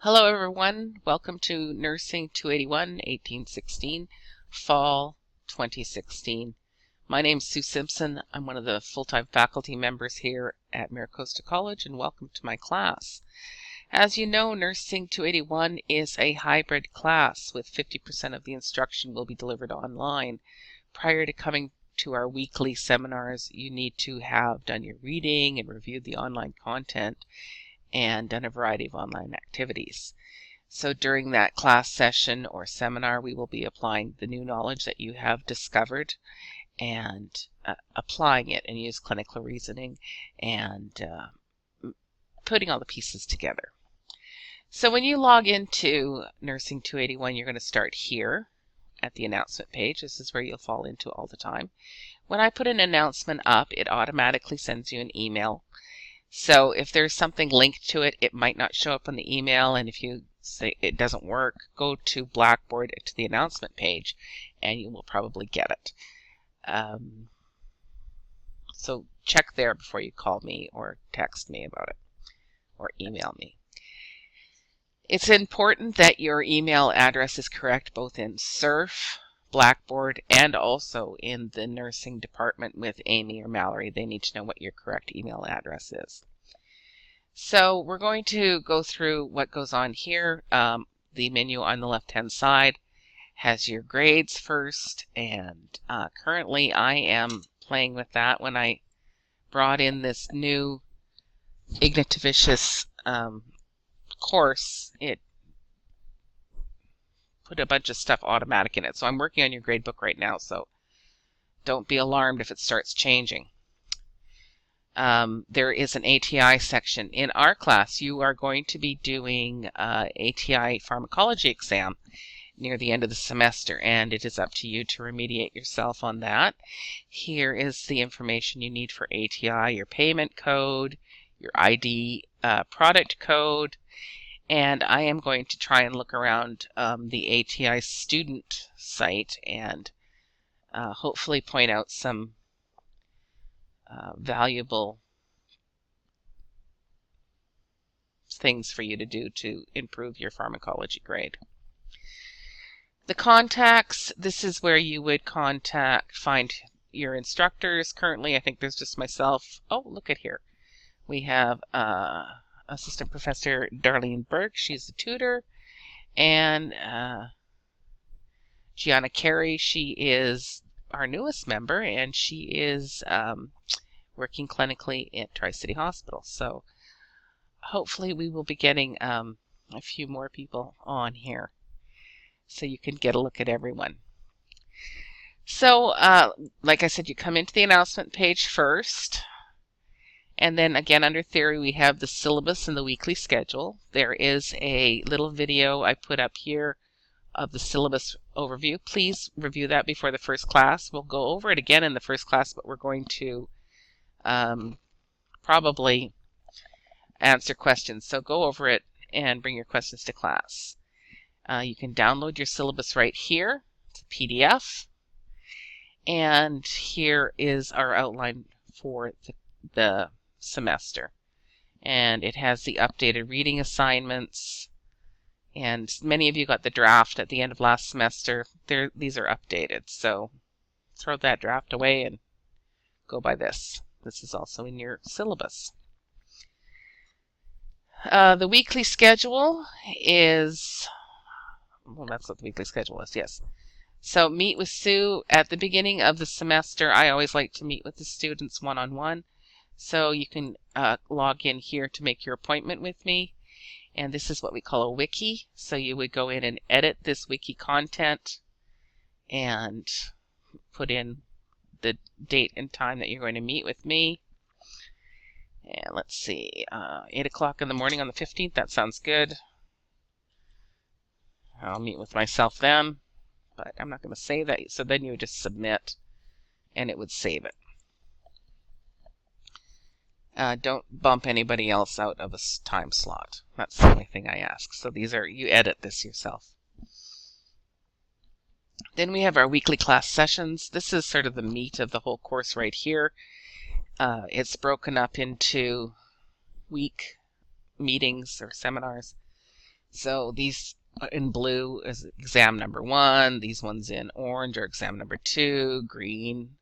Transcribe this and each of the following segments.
Hello everyone, welcome to Nursing 281, 1816, Fall 2016. My name's Sue Simpson. I'm one of the full-time faculty members here at Miracosta College, and welcome to my class. As you know, Nursing 281 is a hybrid class with 50% of the instruction will be delivered online. Prior to coming to our weekly seminars, you need to have done your reading and reviewed the online content and done a variety of online activities. So during that class session or seminar, we will be applying the new knowledge that you have discovered and applying it and use clinical reasoning and putting all the pieces together. So when you log into Nursing 281, you're going to start here at the announcement page. This is where you'll fall into all the time. When I put an announcement up, it automatically sends you an email. So if there's something linked to it, it might not show up on the email, and if you say it doesn't work, go to Blackboard to the announcement page and you will probably get it. So check there before you call me or text me about it or email me. It's important that your email address is correct both in SURF, Blackboard, and also in the nursing department with Amy or Mallory. They need to know what your correct email address is. So we're going to go through what goes on here. The menu on the left-hand side has your grades first, and currently I am playing with that. When I brought in this new Ignatius course, it put a bunch of stuff automatic in it. So I'm working on your grade book right now, so don't be alarmed if it starts changing. There is an ATI section. In our class, you are going to be doing ATI pharmacology exam near the end of the semester, and it is up to you to remediate yourself on that. Here is the information you need for ATI, your payment code, your ID product code, and I am going to try and look around the ATI student site and hopefully point out some valuable things for you to do to improve your pharmacology grade. The contacts, this is where you would find your instructors. Currently, I think there's just myself. Oh, look at here. We have Assistant Professor Darlene Burke, she's the tutor, and Gianna Carey, she is our newest member, and she is working clinically at Tri-City Hospital. So hopefully we will be getting a few more people on here so you can get a look at everyone. So like I said, you come into the announcement page first. And then again, under theory, we have the syllabus and the weekly schedule. There is a little video I put up here of the syllabus overview. Please review that before the first class. We'll go over it again in the first class, but we're going to probably answer questions. So go over it and bring your questions to class. You can download your syllabus right here. It's a PDF. And here is our outline for the semester, and it has the updated reading assignments, and many of you got the draft at the end of last semester. These are updated, so throw that draft away and go by this. This is also in your syllabus. The weekly schedule is, well, that's what the weekly schedule is, yes. So meet with Sue at the beginning of the semester. I always like to meet with the students one-on-one. So you can log in here to make your appointment with me. And this is what we call a wiki. So you would go in and edit this wiki content and put in the date and time that you're going to meet with me. And let's see, 8 o'clock in the morning on the 15th. That sounds good. I'll meet with myself then, but I'm not going to save that. So then you would just submit and it would save it. Don't bump anybody else out of a time slot. That's the only thing I ask. So these are, you edit this yourself. Then we have our weekly class sessions. This is sort of the meat of the whole course right here. It's broken up into week meetings or seminars. So these in blue is exam number 1. These ones in orange are exam number 2. Green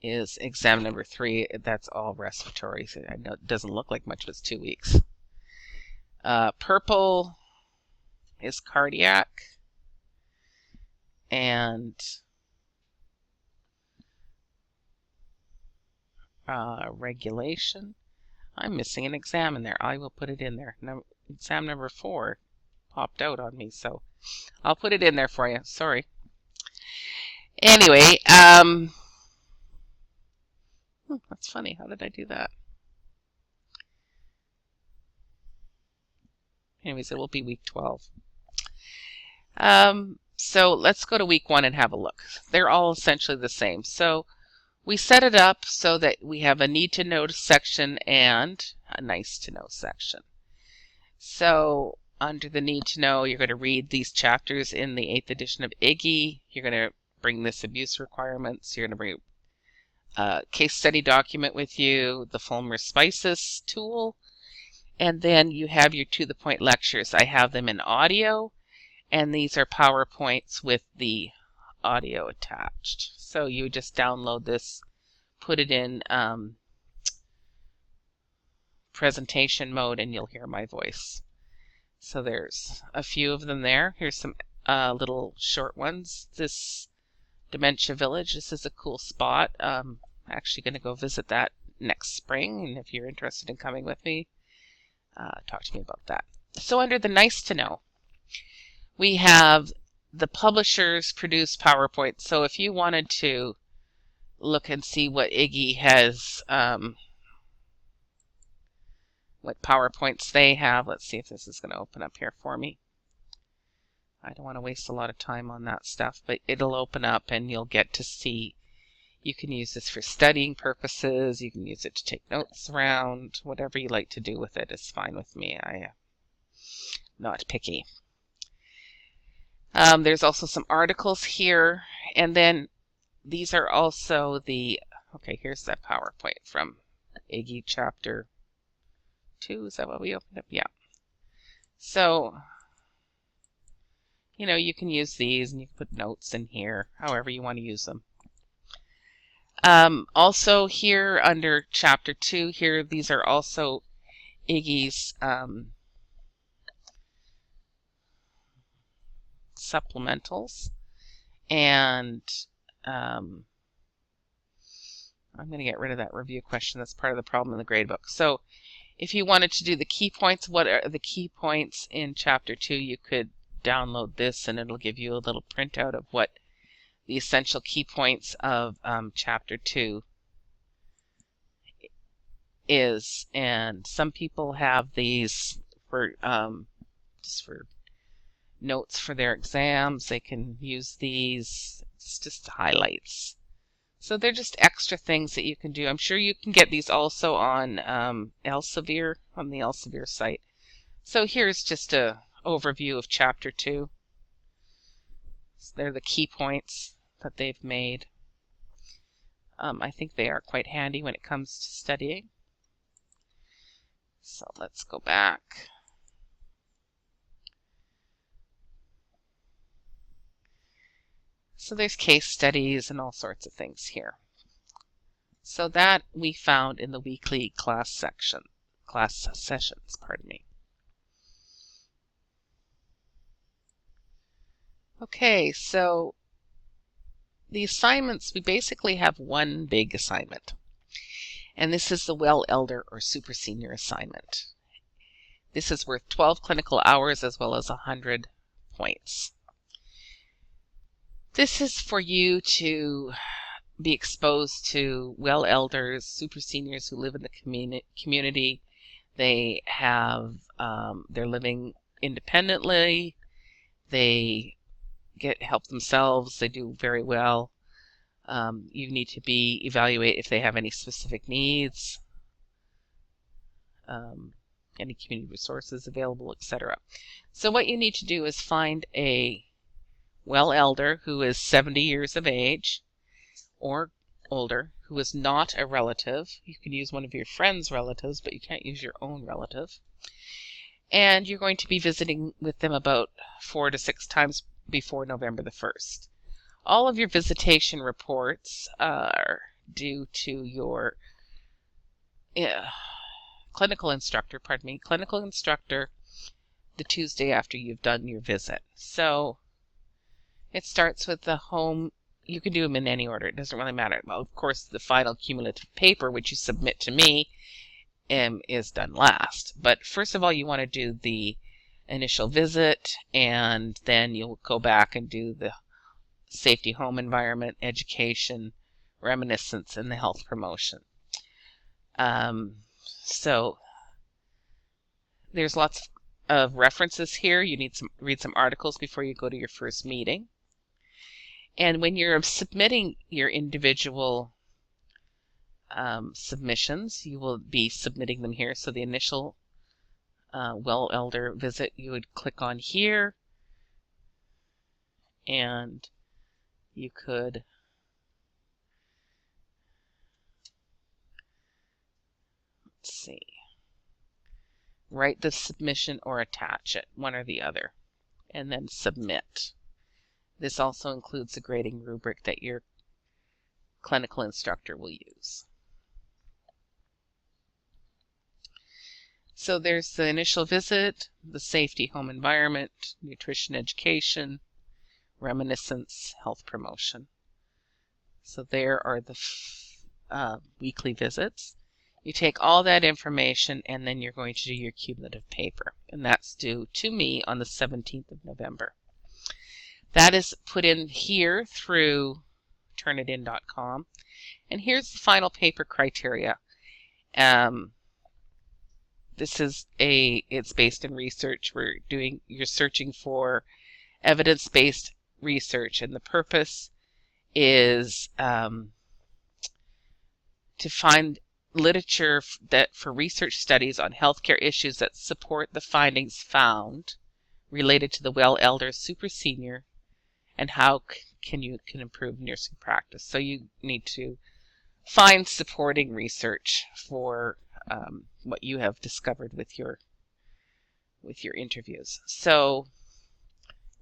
is exam number 3. That's all respiratory. So I know it doesn't look like much, but it's 2 weeks. Purple is cardiac. And regulation. I'm missing an exam in there. I will put it in there. Now, exam number 4 popped out on me, so I'll put it in there for you. Sorry. Anyway, that's funny. How did I do that? Anyways, it will be week 12. So let's go to week 1 and have a look. They're all essentially the same. So we set it up so that we have a need to know section and a nice to know section. So under the need to know, you're going to read these chapters in the 8th edition of IGGY. You're going to bring this abuse requirements. You're going to bring a case study document with you, the Fulmer Spices tool, and then you have your to the point lectures. I have them in audio, and these are PowerPoints with the audio attached. So you just download this, put it in presentation mode, and you'll hear my voice. So there's a few of them there. Here's some little short ones. This Dementia Village, this is a cool spot. I'm actually going to go visit that next spring, and if you're interested in coming with me, talk to me about that. So under the nice to know, we have the publishers produce PowerPoint. So if you wanted to look and see what IGGY has, what PowerPoints they have, let's see if this is going to open up here for me. I don't want to waste a lot of time on that stuff, but it'll open up and you'll get to see. You can use this for studying purposes. You can use it to take notes around. Whatever you like to do with it is fine with me. I'm not picky. There's also some articles here, and then these are also the, okay, here's that PowerPoint from IGGY chapter 2. Is that what we opened up? Yeah. So, you know, you can use these and you can put notes in here, however you want to use them. Also here under chapter 2 here, these are also IGGY's supplementals, and I'm going to get rid of that review question. That's part of the problem in the gradebook. So if you wanted to do the key points, what are the key points in chapter 2, you could download this and it'll give you a little printout of what the essential key points of chapter 2 is. And some people have these for just for notes for their exams. They can use these. It's just highlights. So they're just extra things that you can do. I'm sure you can get these also on Elsevier, on the Elsevier site. So here's just a overview of chapter 2. So they're the key points that they've made. I think they are quite handy when it comes to studying. So let's go back. So there's case studies and all sorts of things here. So that we found in the weekly class sessions, pardon me. Okay, so the assignments, we basically have one big assignment. And this is the well elder or super senior assignment. This is worth 12 clinical hours as well as 100 points. This is for you to be exposed to well elders, super seniors who live in the community. They have, they're living independently. They help themselves. They do very well. You need to evaluate if they have any specific needs, any community resources available, etc. So what you need to do is find a well elder who is 70 years of age or older, who is not a relative. You can use one of your friend's relatives, but you can't use your own relative. and you're going to be visiting with them about 4 to 6 times before November the 1st. All of your visitation reports are due to your clinical instructor the Tuesday after you've done your visit. So it starts with the home. You can do them in any order. It doesn't really matter. Well, of course, the final cumulative paper, which you submit to me, is done last. But first of all, you want to do the initial visit, and then you'll go back and do the safety, home environment, education, reminiscence, and the health promotion. So there's lots of references here. You need to read some articles before you go to your first meeting. And when you're submitting your individual submissions, you will be submitting them here. So the initial well elder visit, you would click on here, and you could write the submission or attach it, one or the other, and then submit. This also includes a grading rubric that your clinical instructor will use. So there's the initial visit, the safety, home environment, nutrition education, reminiscence, health promotion. So there are the weekly visits. You take all that information, and then you're going to do your cumulative paper, and that's due to me on the 17th of November. That is put in here through turnitin.com, and here's the final paper criteria. It's based in research. You're searching for evidence-based research, and the purpose is to find literature for research studies on healthcare issues that support the findings found related to the well elder super senior and how can improve nursing practice. So you need to find supporting research for what you have discovered with your interviews. So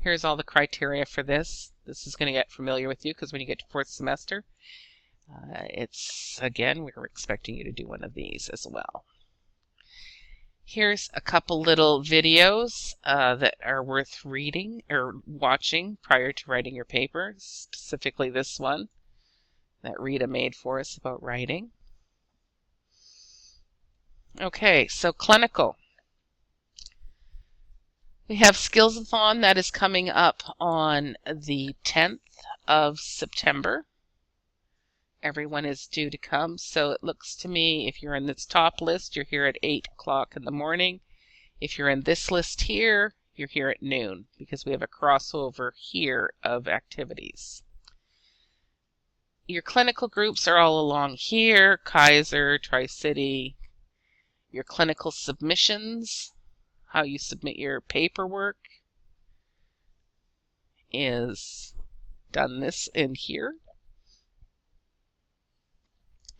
here's all the criteria for this. This is going to get familiar with you because when you get to fourth semester, we're expecting you to do one of these as well. Here's a couple little videos that are worth reading or watching prior to writing your paper, specifically this one that Rita made for us about writing. Okay, so clinical. We have Skills-a-thon that is coming up on the 10th of September. Everyone is due to come, so it looks to me, if you're in this top list, you're here at 8 o'clock in the morning. If you're in this list here, you're here at noon, because we have a crossover here of activities. Your clinical groups are all along here, Kaiser, Tri-City. Your clinical submissions, how you submit your paperwork, is done this in here.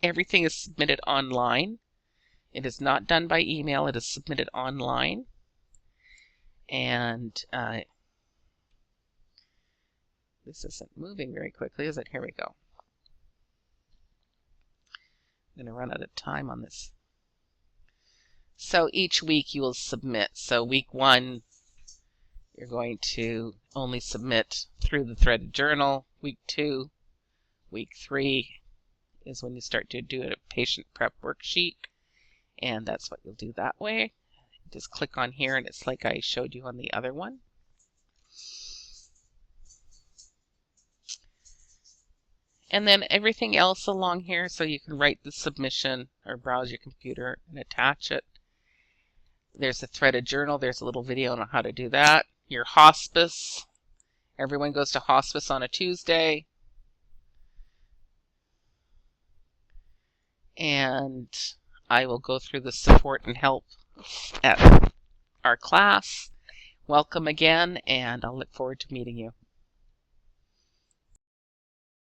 Everything is submitted online. It is not done by email. It is submitted online. And this isn't moving very quickly, is it? Here we go. I'm going to run out of time on this. So each week you will submit. So week 1, you're going to only submit through the threaded journal. Week 2, week 3 is when you start to do a patient prep worksheet, and that's what you'll do that way. Just click on here, and it's like I showed you on the other one. And then everything else along here, so you can write the submission or browse your computer and attach it. There's a threaded journal. There's a little video on how to do that. Your hospice. Everyone goes to hospice on a Tuesday. And I will go through the support and help at our class. Welcome again, and I'll look forward to meeting you.